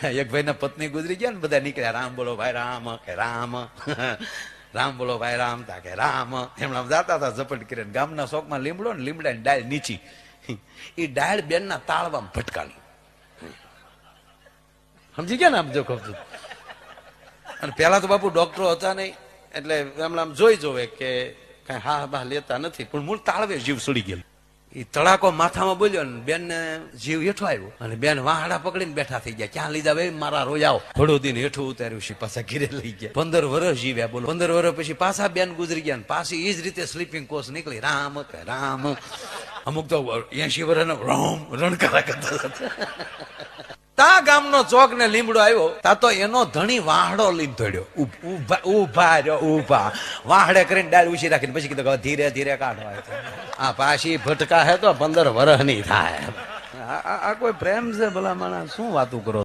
એક ભાઈ ના પત્ની ગુજરી ગયા ને બધા નીકળ્યા, રામ બોલો ભાઈ રામ, કે રામ રામ બોલો ભાઈ રામ, તા કે રામ. એમણે જાતા હતા ઝપટ કરીને, ગામના ચોકમાં લીમડો ને લીમડાની ડાળ નીચી, એ ડાળ બેનના તાળવામાં ભટકાલી. સમજી ગયા ને આમ જો કહું છું. અને પેલા તો બાપુ ડોક્ટરો હતા નહીં, એટલે એમણે આમ જોઈ જોવે કે કઈ હા બા લેતા નથી, પણ મૂળ તાળવે જીવ સડી ગયેલો. એ તડાકો માથામાં બોલ્યો ને બેન ને જીવ હેઠો આવ્યો, અને બેન વાહડા પકડીને બેઠા થઈ ગયા. ક્યાં લીધા ભાઈ? મારા રોજ આવો. થોડો દિન હેઠું ઉતાર્યું છે, પાછા ઘીરે લઈ ગયા. 15 વર્ષ જીવ્યા. બોલો, 15 વર્ષ પછી પાછા બેન ગુજરી ગયા, પાછી એ જ રીતે સ્લીપિંગ કોચ નીકળી, રામ કે રામ. અમુક તો 80 વર્ષનો રામ રણકારા કરતા. તા ગામનો ચોક ને લીમડો આવ્યો, તા તો એનો ધણી વાહડો લઈને દોડ્યો. ઉભા રહ્યો, ઉભા વાહડે કરીને ડાળ ઉછી રાખીને પછી કીધું ધીરે ધીરે કાઢો. આ પાછી ભટકા હે તો 15 વર્ષ ની થાય. આ કોઈ પ્રેમ છે ભલા માણસ? શું વાતું કરો?